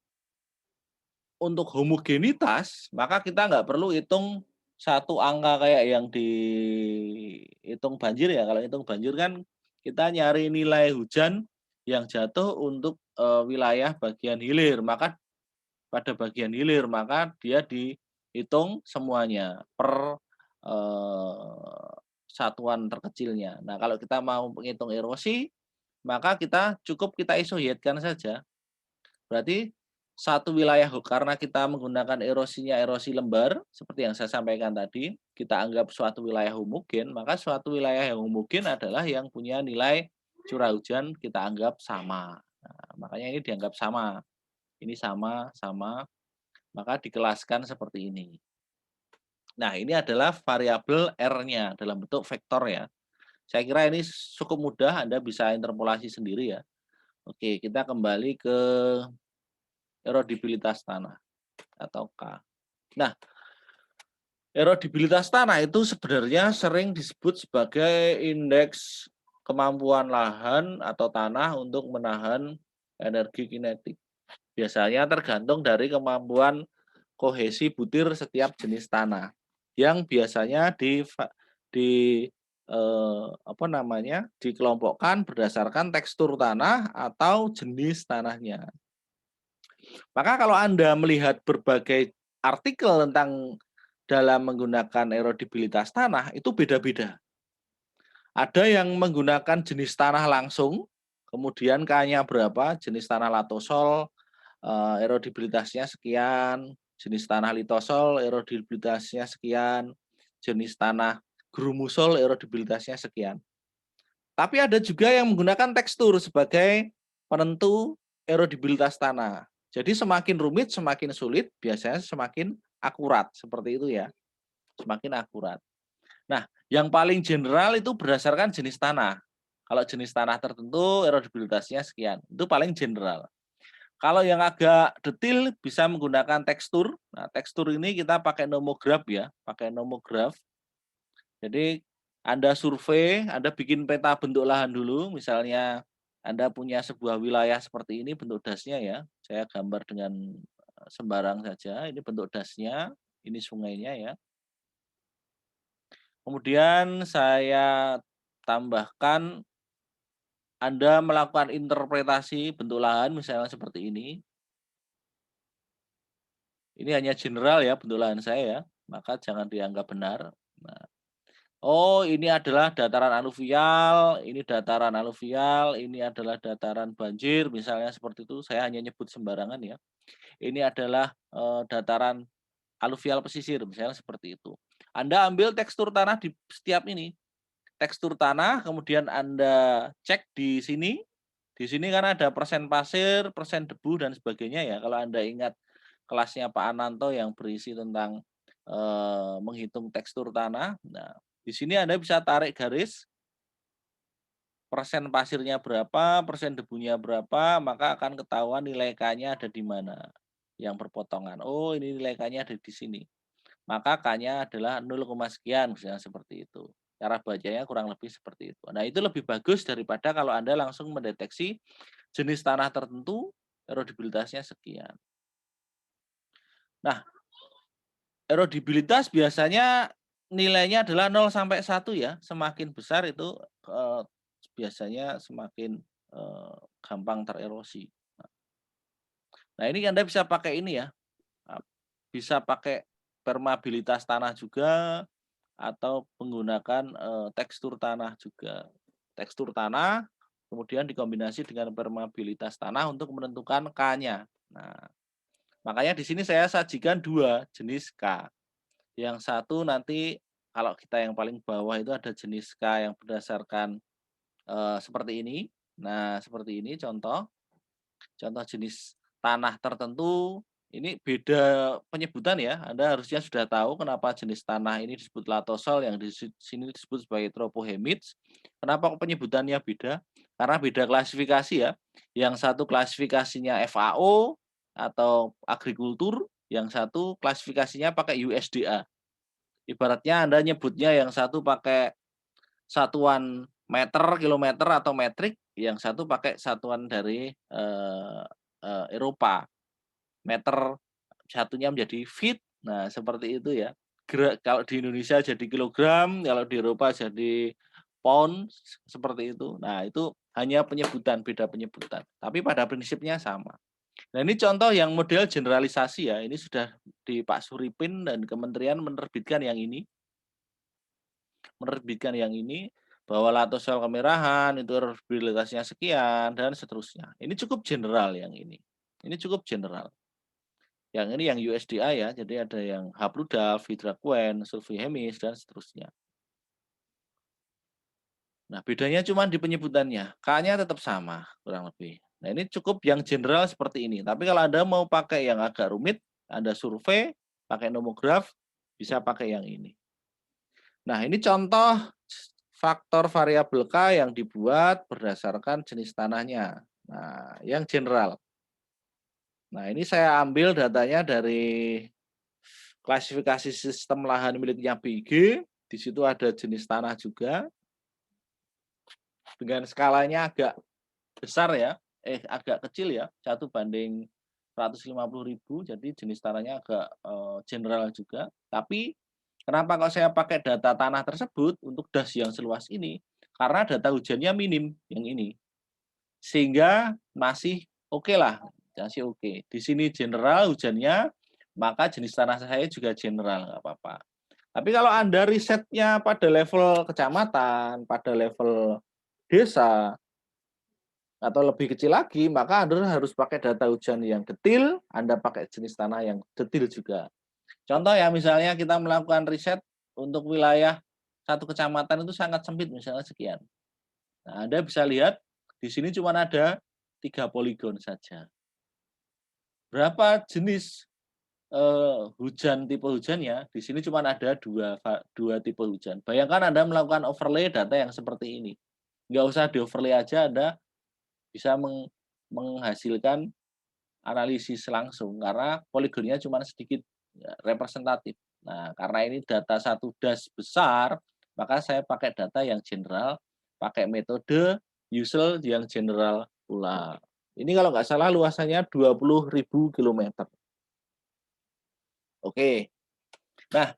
untuk homogenitas, maka kita nggak perlu hitung satu angka kayak yang dihitung banjir ya. Kalau hitung banjir kan kita nyari nilai hujan yang jatuh untuk wilayah bagian hilir. Maka pada bagian hilir, maka dia dihitung semuanya per satuan terkecilnya. Nah, kalau kita mau menghitung erosi, maka kita isohyetkan saja. Berarti satu wilayah karena kita menggunakan erosinya erosi lembar, seperti yang saya sampaikan tadi, kita anggap suatu wilayah homogen, maka suatu wilayah yang homogen adalah yang punya nilai curah hujan kita anggap sama. Nah, makanya ini dianggap sama. Ini sama, maka dikelaskan seperti ini. Nah, ini adalah variabel R-nya dalam bentuk vektor ya. Saya kira ini cukup mudah, Anda bisa interpolasi sendiri ya. Oke, kita kembali ke erodibilitas tanah atau K. Nah, erodibilitas tanah itu sebenarnya sering disebut sebagai indeks kemampuan lahan atau tanah untuk menahan energi kinetik. Biasanya tergantung dari kemampuan kohesi butir setiap jenis tanah yang biasanya dikelompokkan berdasarkan tekstur tanah atau jenis tanahnya. Maka kalau Anda melihat berbagai artikel tentang dalam menggunakan erodibilitas tanah itu beda-beda. Ada yang menggunakan jenis tanah langsung, kemudian K-nya berapa, jenis tanah latosol, erodibilitasnya sekian, jenis tanah litosol, erodibilitasnya sekian, jenis tanah grumusol, erodibilitasnya sekian. Tapi ada juga yang menggunakan tekstur sebagai penentu erodibilitas tanah. Jadi semakin rumit, semakin sulit, biasanya semakin akurat, seperti itu ya. Semakin akurat. Nah, yang paling general itu berdasarkan jenis tanah. Kalau jenis tanah tertentu erodibilitasnya sekian, itu paling general. Kalau yang agak detail bisa menggunakan tekstur. Nah, tekstur ini kita pakai nomograf ya, pakai nomograf. Jadi Anda survei, Anda bikin peta bentuk lahan dulu, misalnya Anda punya sebuah wilayah seperti ini bentuk dasnya ya. Saya gambar dengan sembarang saja, ini bentuk dasnya, ini sungainya ya. Kemudian saya tambahkan Anda melakukan interpretasi bentuk lahan misalnya seperti ini. Ini hanya general ya bentuk lahan saya ya, maka jangan dianggap benar. Nah, oh ini adalah dataran aluvial, ini dataran aluvial, ini adalah dataran banjir, misalnya seperti itu. Saya hanya nyebut sembarangan ya. Ini adalah dataran aluvial pesisir, misalnya seperti itu. Anda ambil tekstur tanah di setiap ini. Tekstur tanah, kemudian Anda cek di sini. Di sini kan ada persen pasir, persen debu, dan sebagainya ya. Kalau Anda ingat kelasnya Pak Ananto yang berisi tentang menghitung tekstur tanah. Nah, Di sini Anda bisa tarik garis, persen pasirnya berapa, persen debunya berapa, maka akan ketahuan nilai K-nya ada di mana, yang berpotongan. Oh, ini nilai K-nya ada di sini. Maka K-nya adalah 0, sekian, misalnya seperti itu. Cara bacanya kurang lebih seperti itu. Nah, itu lebih bagus daripada kalau Anda langsung mendeteksi jenis tanah tertentu, erodibilitasnya sekian. Nah, erodibilitas biasanya nilainya adalah 0 sampai 1 ya. Semakin besar itu biasanya semakin gampang tererosi. Nah, ini Anda bisa pakai ini ya. Bisa pakai permeabilitas tanah juga atau menggunakan tekstur tanah juga. Tekstur tanah kemudian dikombinasi dengan permeabilitas tanah untuk menentukan K-nya. Nah, makanya di sini saya sajikan 2 jenis K. Yang satu nanti kalau kita yang paling bawah itu ada jenis K yang berdasarkan seperti ini. Nah, seperti ini contoh jenis tanah tertentu, ini beda penyebutan ya. Anda harusnya sudah tahu kenapa jenis tanah ini disebut latosol, yang di sini disebut sebagai tropohemids. Kenapa kok penyebutannya beda? Karena beda klasifikasi ya. Yang satu klasifikasinya FAO atau agrikultur, yang satu klasifikasinya pakai USDA. Ibaratnya Anda nyebutnya yang satu pakai satuan meter, kilometer, atau metrik, yang satu pakai satuan dari Eropa. Meter satunya menjadi feet. Nah, seperti itu ya. Kalau di Indonesia jadi kilogram, kalau di Eropa jadi pound, seperti itu. Nah, itu hanya penyebutan, beda penyebutan. Tapi pada prinsipnya sama. Nah, ini contoh yang model generalisasi ya. Ini sudah di Pak Suripin dan kementerian menerbitkan yang ini. Bahwa latosol kemerahan itu erodibilitasnya sekian dan seterusnya. Ini cukup general yang ini. Ini cukup general. Yang ini yang USDA ya, jadi ada yang Hapludaf, Hidraquen, Sulfihemis, dan seterusnya. Nah, bedanya cuma di penyebutannya. K-nya tetap sama, kurang lebih. Nah, ini cukup yang general seperti ini. Tapi kalau Anda mau pakai yang agak rumit, Anda survei, pakai nomograf, bisa pakai yang ini. Nah, ini contoh faktor variabel K yang dibuat berdasarkan jenis tanahnya. Nah, yang general. Nah, ini saya ambil datanya dari klasifikasi sistem lahan miliknya BIG. Di situ ada jenis tanah juga. Dengan skalanya agak besar ya, agak kecil ya, 1/150.000. Jadi jenis tanahnya agak general juga. Tapi kenapa kok saya pakai data tanah tersebut untuk das yang seluas ini? Karena data hujannya minim yang ini. Sehingga masih oke lah, masih oke. Di sini general hujannya, maka jenis tanah saya juga general, nggak apa-apa. Tapi kalau Anda risetnya pada level kecamatan, pada level desa, atau lebih kecil lagi, maka Anda harus pakai data hujan yang detail, Anda pakai jenis tanah yang detail juga. Contoh ya, misalnya kita melakukan riset untuk wilayah satu kecamatan itu sangat sempit, misalnya sekian. Nah, Anda bisa lihat di sini cuma ada 3 poligon saja. Berapa jenis hujan, tipe hujannya? Di sini cuma ada dua tipe hujan. Bayangkan Anda melakukan overlay data yang seperti ini. Nggak usah di overlay aja, Anda bisa menghasilkan analisis langsung karena poligonnya cuma sedikit ya, representatif. Nah, karena ini data satu das besar, maka saya pakai data yang general, pakai metode usual yang general pula. Ini kalau nggak salah luasannya 20.000 kilometer. Oke. Nah,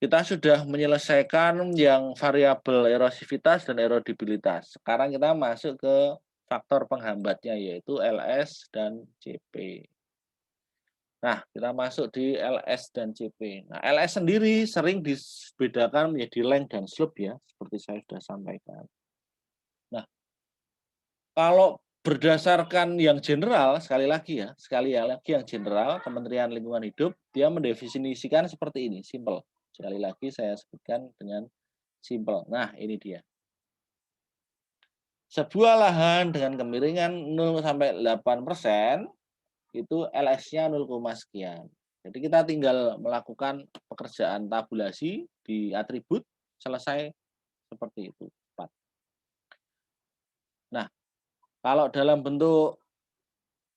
kita sudah menyelesaikan yang variabel erosivitas dan erodibilitas. Sekarang kita masuk ke faktor penghambatnya, yaitu LS dan CP. Nah, kita masuk di LS dan CP. Nah, LS sendiri sering dibedakan menjadi length dan slope ya, seperti saya sudah sampaikan. Nah, kalau berdasarkan yang general, sekali lagi yang general, Kementerian Lingkungan Hidup, dia mendefinisikan seperti ini, simple. Sekali lagi saya sebutkan dengan simple. Nah, ini dia. Sebuah lahan dengan kemiringan 0 sampai 8%, itu LS-nya 0, sekian. Jadi kita tinggal melakukan pekerjaan tabulasi di atribut, selesai seperti itu. 4. Nah, kalau dalam bentuk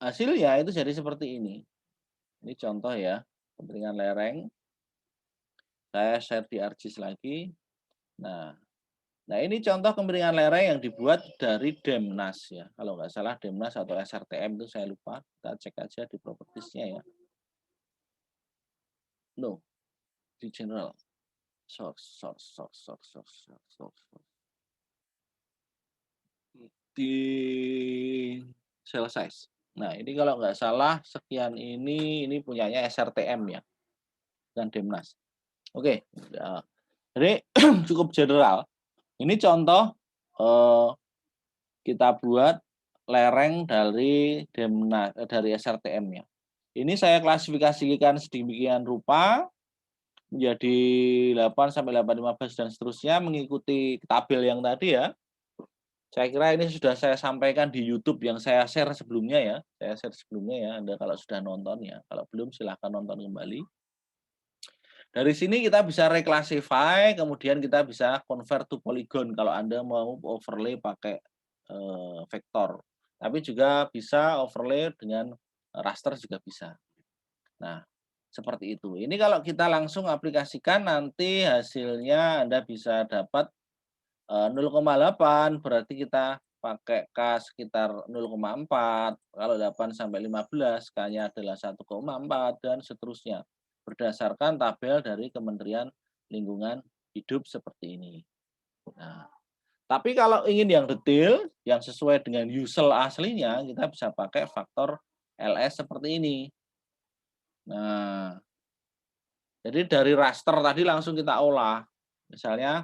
hasilnya itu jadi seperti ini. Ini contoh ya, kemiringan lereng. Saya share di ArcGIS lagi. Nah, ini contoh kemiringan lereng yang dibuat dari Demnas ya. Kalau nggak salah Demnas atau SRTM itu saya lupa. Kita cek aja di propertiesnya ya. No, di general. Source. Di cell size. Nah, ini kalau nggak salah sekian ini punyanya SRTM ya, dan Demnas. Oke, ya. Jadi cukup general. Ini contoh kita buat lereng dari Demnas dari SRTM-nya. Ini saya klasifikasikan sedemikian rupa menjadi 8 sampai 8, 15 dan seterusnya mengikuti tabel yang tadi ya. Saya kira ini sudah saya sampaikan di YouTube yang saya share sebelumnya ya. Saya share sebelumnya ya, Anda kalau sudah nonton ya. Kalau belum silahkan nonton kembali. Dari sini kita bisa reclassify, kemudian kita bisa convert to polygon kalau Anda mau overlay pakai vektor. Tapi juga bisa overlay dengan raster juga bisa. Nah, seperti itu. Ini kalau kita langsung aplikasikan nanti hasilnya Anda bisa dapat 0,8 berarti kita pakai K sekitar 0,4, kalau 8 sampai 15 K-nya adalah 1,4 dan seterusnya. Berdasarkan tabel dari Kementerian Lingkungan Hidup seperti ini. Nah, tapi kalau ingin yang detail, yang sesuai dengan USEL aslinya, kita bisa pakai faktor LS seperti ini. Nah, jadi dari raster tadi langsung kita olah. Misalnya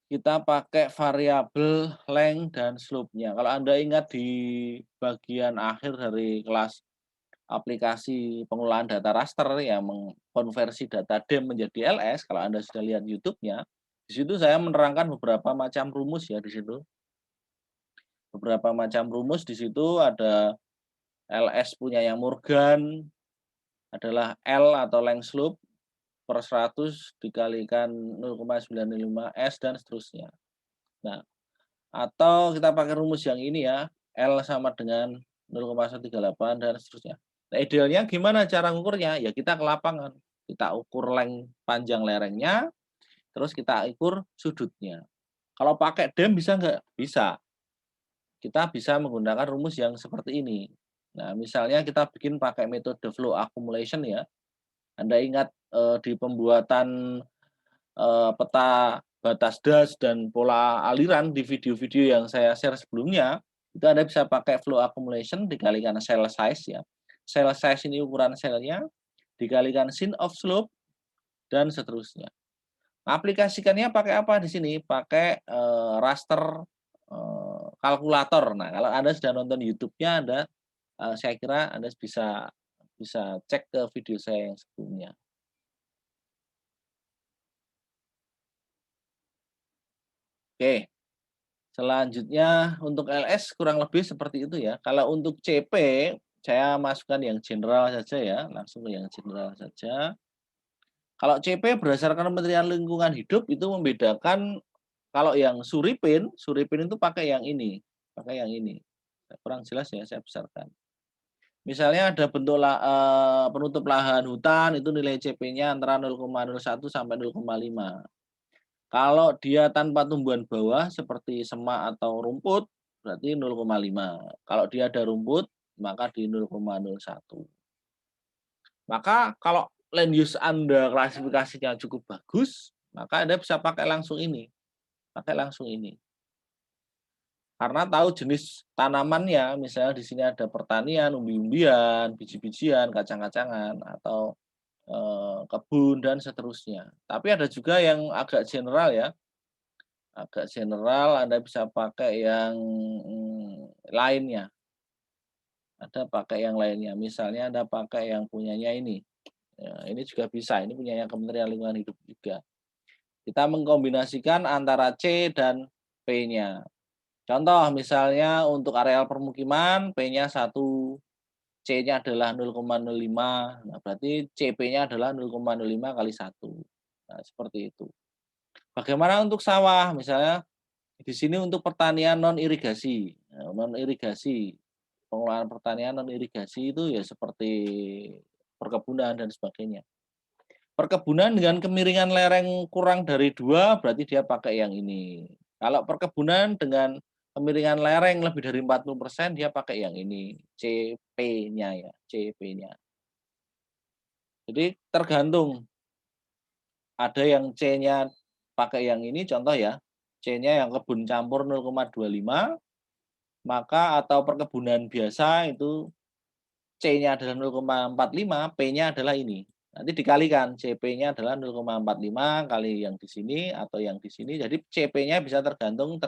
kita pakai variabel length dan slope-nya. Kalau Anda ingat di bagian akhir dari kelas aplikasi pengolahan data raster yang mengkonversi data DEM menjadi LS, kalau Anda sudah lihat YouTube-nya, di situ saya menerangkan beberapa macam rumus ya di situ. Beberapa macam rumus di situ ada LS punya yang Morgan adalah L atau length slope per 100 dikalikan 0,95 S dan seterusnya. Nah, atau kita pakai rumus yang ini ya, L sama dengan 0,138 dan seterusnya. Nah, idealnya gimana cara ngukurnya? Ya kita ke lapangan. Kita ukur length panjang lerengnya, terus kita ukur sudutnya. Kalau pakai DEM bisa nggak? Bisa. Kita bisa menggunakan rumus yang seperti ini. Nah, misalnya kita bikin pakai metode flow accumulation ya. Anda ingat di pembuatan peta batas das dan pola aliran di video-video yang saya share sebelumnya, itu Anda bisa pakai flow accumulation dikalikan cell size ya. Cell size ini ukuran selnya, dikalikan sin of slope, dan seterusnya. Aplikasikannya pakai apa di sini? Pakai raster kalkulator. Nah, kalau Anda sudah nonton YouTube-nya, saya kira Anda bisa cek ke video saya yang sebelumnya. Oke. Selanjutnya untuk LS kurang lebih seperti itu ya. Kalau untuk CP, saya masukkan yang general saja ya, langsung ke yang general saja. Kalau CP berdasarkan Kementerian Lingkungan Hidup itu membedakan kalau yang Suripin itu pakai yang ini, pakai yang ini. Kurang jelas ya, saya besarkan. Misalnya ada bentuk penutup lahan hutan itu nilai CP-nya antara 0,01 sampai 0,5. Kalau dia tanpa tumbuhan bawah seperti semak atau rumput, berarti 0,5. Kalau dia ada rumput, maka di 0,01. Maka kalau land use Anda klasifikasinya cukup bagus, maka Anda bisa pakai langsung ini. Pakai langsung ini. Karena tahu jenis tanamannya, misalnya di sini ada pertanian, umbi-umbian, biji-bijian, kacang-kacangan, atau kebun, dan seterusnya. Tapi ada juga yang agak general ya, agak general, Anda bisa pakai yang lainnya. Ada pakai yang lainnya. Misalnya Anda pakai yang punyanya ini. Ya, ini juga bisa. Ini punyanya Kementerian Lingkungan Hidup juga. Kita mengkombinasikan antara C dan P-nya. Contoh misalnya untuk areal permukiman P-nya 1, C-nya adalah 0,05, nah berarti CP-nya adalah 0,05 kali 1. Nah, seperti itu. Bagaimana untuk sawah? Misalnya di sini untuk pertanian non irigasi. Nah, non irigasi, pengelolaan pertanian non irigasi itu ya seperti perkebunan dan sebagainya. Perkebunan dengan kemiringan lereng kurang dari 2 berarti dia pakai yang ini. Kalau perkebunan dengan kemiringan lereng lebih dari 40% dia pakai yang ini, CP-nya ya, CP-nya. Jadi tergantung, ada yang C-nya pakai yang ini contoh ya, C-nya yang kebun campur 0,25, maka atau perkebunan biasa itu C-nya adalah 0,45, P-nya adalah ini. Nanti dikalikan, CP-nya adalah 0,45 kali yang di sini atau yang di sini. Jadi CP-nya bisa tergantung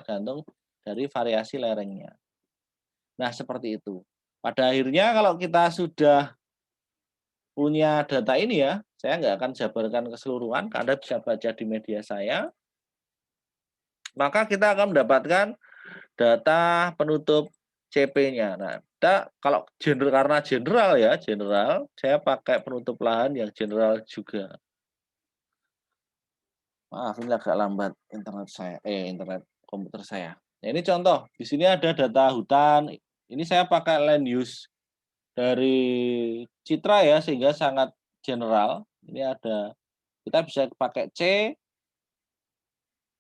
dari variasi lerengnya. Nah, seperti itu. Pada akhirnya kalau kita sudah punya data ini ya, saya nggak akan jabarkan keseluruhan, Anda bisa baca di media saya. Maka kita akan mendapatkan data penutup CP-nya. Nah, kita kalau karena general ya, general, saya pakai penutup lahan yang general juga. Maaf, ini agak lambat internet komputer saya. Nah, ini contoh, di sini ada data hutan. Ini saya pakai land use dari Citra ya, sehingga sangat general. Ini ada, kita bisa pakai C.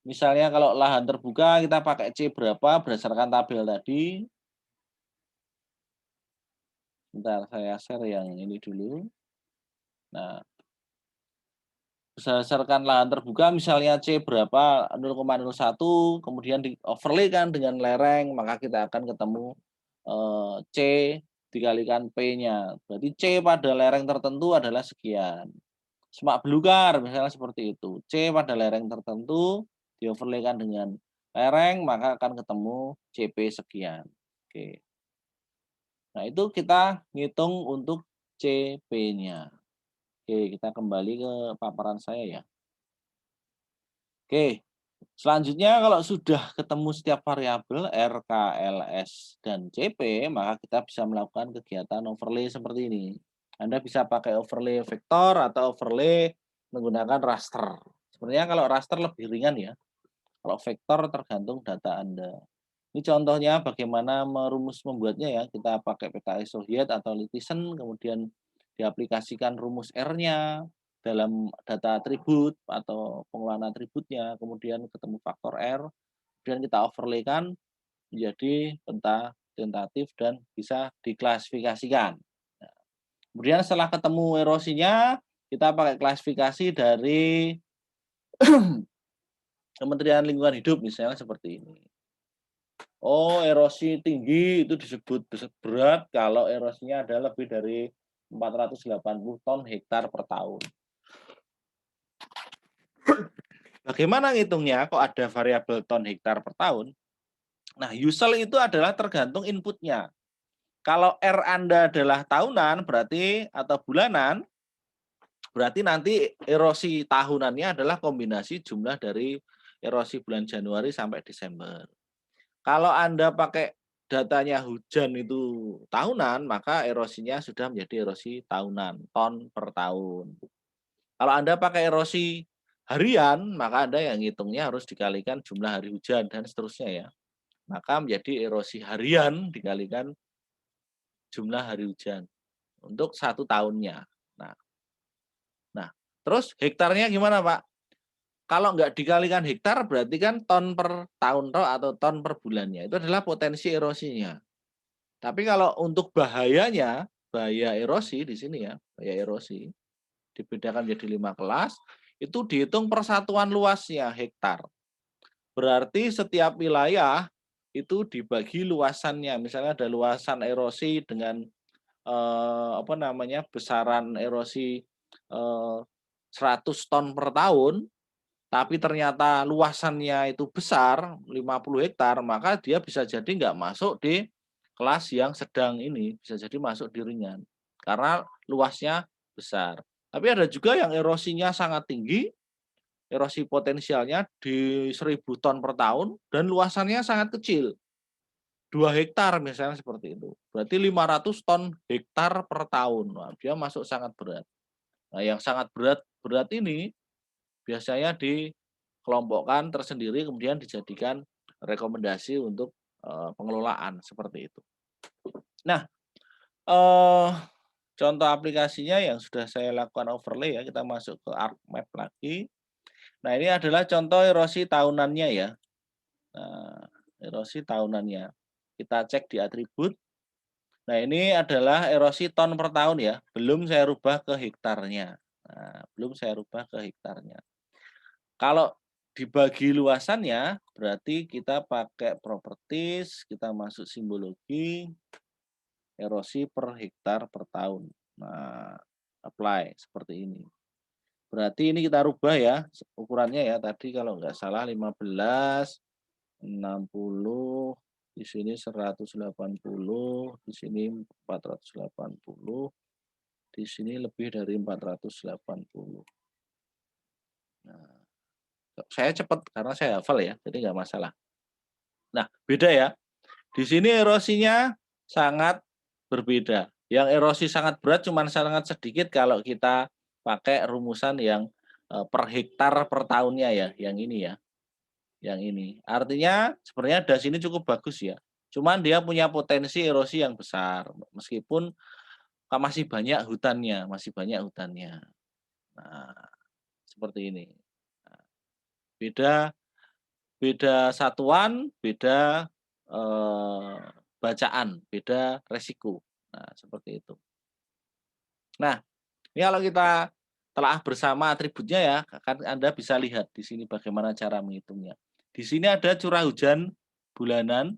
Misalnya kalau lahan terbuka kita pakai C berapa berdasarkan tabel tadi. Bentar, saya share yang ini dulu. Nah, berdasarkan lahan terbuka misalnya C berapa 0,01, kemudian di overlay kan dengan lereng, maka kita akan ketemu C dikalikan P-nya. Berarti C pada lereng tertentu adalah sekian. Semak belukar misalnya seperti itu. C pada lereng tertentu di overlay kan dengan lereng, maka akan ketemu CP sekian. Oke. Nah, itu kita ngitung untuk CP-nya. Oke, kita kembali ke paparan saya ya. Oke, selanjutnya kalau sudah ketemu setiap variabel R, K, LS, dan CP, maka kita bisa melakukan kegiatan overlay seperti ini. Anda bisa pakai overlay vektor atau overlay menggunakan raster. Sebenarnya kalau raster lebih ringan ya. Kalau vektor tergantung data Anda. Ini contohnya bagaimana membuatnya ya. Kita pakai PKS atau Litizen, kemudian diaplikasikan rumus R-nya dalam data atribut atau pengelolaan atributnya, kemudian ketemu faktor R, kemudian kita overlay-kan menjadi peta tentatif dan bisa diklasifikasikan. Nah, kemudian setelah ketemu erosinya, kita pakai klasifikasi dari Kementerian Lingkungan Hidup misalnya seperti ini. Oh, erosi tinggi itu disebut berat kalau erosinya ada lebih dari 480 ton hektar per tahun. Bagaimana ngitungnya? Kok ada variabel ton hektar per tahun? Nah, usual itu adalah tergantung inputnya. Kalau R Anda adalah tahunan berarti atau bulanan, berarti nanti erosi tahunannya adalah kombinasi jumlah dari erosi bulan Januari sampai Desember. Kalau Anda pakai datanya hujan itu tahunan, maka erosinya sudah menjadi erosi tahunan, ton per tahun. Kalau Anda pakai erosi harian, maka Anda yang ngitungnya harus dikalikan jumlah hari hujan dan seterusnya ya. Maka menjadi erosi harian dikalikan jumlah hari hujan untuk 1 tahunnya. Nah, nah, terus hektarnya gimana, Pak? Kalau nggak dikalikan hektar berarti kan ton per tahun atau ton per bulannya. Itu adalah potensi erosinya. Tapi kalau untuk bahayanya, bahaya erosi di sini ya, bahaya erosi, dibedakan jadi 5 kelas, itu dihitung persatuan luasnya hektar. Berarti setiap wilayah itu dibagi luasannya. Misalnya ada luasan erosi dengan besaran erosi 100 ton per tahun, tapi ternyata luasannya itu besar, 50 hektar, maka dia bisa jadi nggak masuk di kelas yang sedang ini, bisa jadi masuk di ringan, karena luasnya besar. Tapi ada juga yang erosinya sangat tinggi, erosi potensialnya di 1.000 ton per tahun, dan luasannya sangat kecil, 2 hektar misalnya seperti itu. Berarti 500 ton hektar per tahun. Wah, dia masuk sangat berat. Nah, yang sangat berat ini biasanya dikelompokkan tersendiri kemudian dijadikan rekomendasi untuk, pengelolaan seperti itu. Nah, eee, contoh aplikasinya yang sudah saya lakukan overlay ya, kita masuk ke ArcMap lagi. Nah, ini adalah contoh erosi tahunannya ya. Nah, erosi tahunannya. Kita cek di atribut. Nah, ini adalah erosi ton per tahun ya, belum saya rubah ke hektarnya. Nah, belum saya rubah ke hektarnya. Kalau dibagi luasannya, berarti kita pakai properties, kita masuk simbologi, erosi per hektar per tahun. Nah, apply seperti ini. Berarti ini kita rubah ya, ukurannya ya, tadi kalau nggak salah 15, 60, di sini 180, di sini 480, di sini lebih dari 480. Nah, saya cepat karena saya hafal ya, jadi nggak masalah. Nah, beda ya. Di sini erosinya sangat berbeda. Yang erosi sangat berat cuma sangat sedikit kalau kita pakai rumusan yang per hektar per tahunnya ya, yang ini ya, yang ini. Artinya sebenarnya das ini cukup bagus ya. Cuman dia punya potensi erosi yang besar meskipun masih banyak hutannya, masih banyak hutannya. Nah, seperti ini. Nah, beda beda satuan, beda, eee, bacaan, beda resiko. Nah, seperti itu. Nah, ini kalau kita telah bersama atributnya ya, kan Anda bisa lihat di sini bagaimana cara menghitungnya. Di sini ada curah hujan bulanan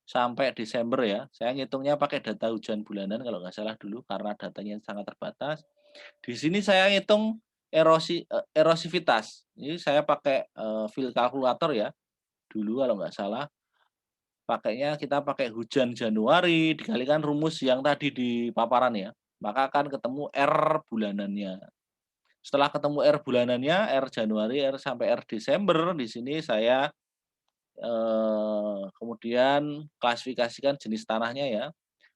sampai Desember ya. Saya ngitungnya pakai data hujan bulanan kalau nggak salah dulu karena datanya sangat terbatas. Di sini saya ngitung erosivitas. Ini saya pakai, field kalkulator ya, dulu kalau nggak salah. Pakainya kita pakai hujan Januari dikalikan rumus yang tadi di paparan ya, maka akan ketemu R bulanannya. Setelah ketemu R bulanannya, R Januari, R sampai R Desember, di sini saya, kemudian klasifikasikan jenis tanahnya ya.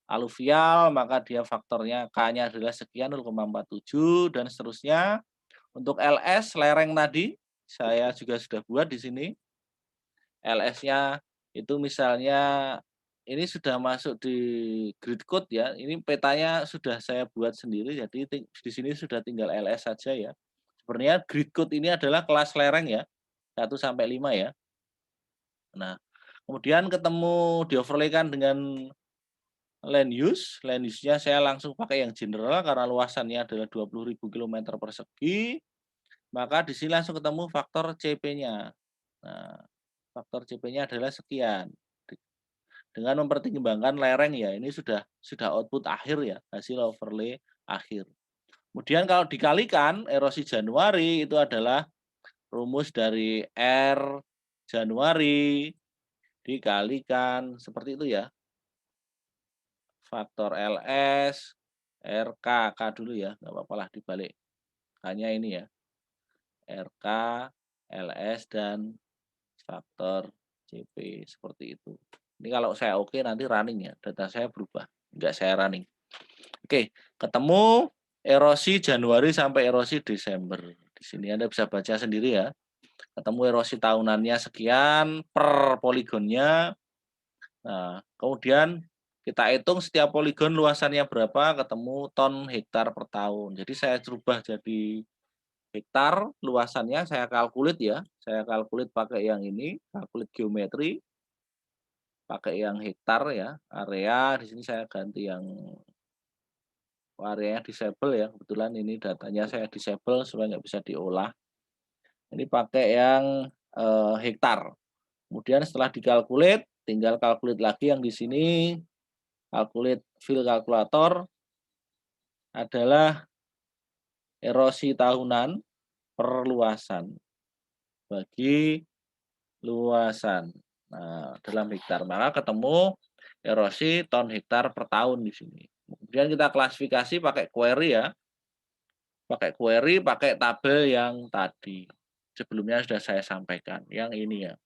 Aluvial, maka dia faktornya K-nya adalah sekian 0,47 dan seterusnya. Untuk LS, lereng tadi, saya juga sudah buat di sini. LS-nya itu misalnya ini sudah masuk di grid code ya, ini petanya sudah saya buat sendiri, jadi di sini sudah tinggal LS saja ya. Sebenarnya grid code ini adalah kelas lereng ya, 1 sampai 5 ya. Nah, kemudian ketemu di-overlay-kan dengan land use-nya saya langsung pakai yang general karena luasannya adalah 20.000 kilometer persegi, maka di sini langsung ketemu faktor CP-nya. Nah, faktor CP-nya adalah sekian. Dengan mempertimbangkan lereng ya, ini sudah output akhir ya, hasil overlay akhir. Kemudian kalau dikalikan erosi Januari itu adalah rumus dari R Januari dikalikan seperti itu ya. Faktor LS, RK, K dulu ya, nggak apa-apa lah dibalik. Hanya ini ya, RK, LS, dan faktor CP seperti itu. Ini kalau saya oke nanti running ya, data saya berubah, enggak saya running. Oke, ketemu erosi Januari sampai erosi Desember. Di sini Anda bisa baca sendiri ya. Ketemu erosi tahunannya sekian per poligonnya. Nah, kemudian kita hitung setiap poligon luasannya berapa, ketemu ton hektar per tahun. Jadi saya rubah jadi hektar, luasannya saya kalkulit ya. Saya kalkulit pakai yang ini, kalkulit geometri, pakai yang hektar ya. Area di sini saya ganti yang areanya disable ya. Kebetulan ini datanya saya disable supaya nggak bisa diolah. Ini pakai yang hektar. Kemudian setelah dikalkulit, tinggal kalkulit lagi yang di sini, kalkulit fill kalkulator adalah erosi tahunan per luasan bagi luasan. Nah, dalam hektar maka ketemu erosi ton hektar per tahun di sini. Kemudian kita klasifikasi pakai query ya. Pakai query, pakai tabel yang tadi. Sebelumnya sudah saya sampaikan, yang ini ya.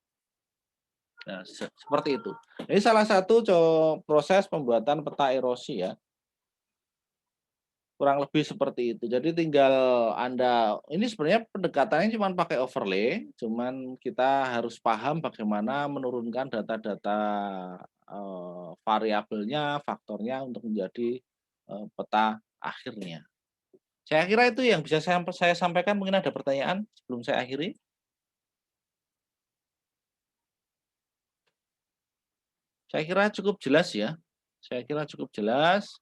Nah, seperti itu. Ini salah satu proses pembuatan peta erosi ya, kurang lebih seperti itu. Jadi tinggal Anda ini sebenarnya pendekatannya cuman pakai overlay, cuman kita harus paham bagaimana menurunkan data-data, variabelnya, faktornya untuk menjadi, peta akhirnya. Saya kira itu yang bisa saya sampaikan, mungkin ada pertanyaan sebelum saya akhiri? Saya kira cukup jelas ya, saya kira cukup jelas,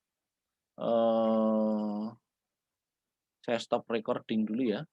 eee, saya stop recording dulu ya.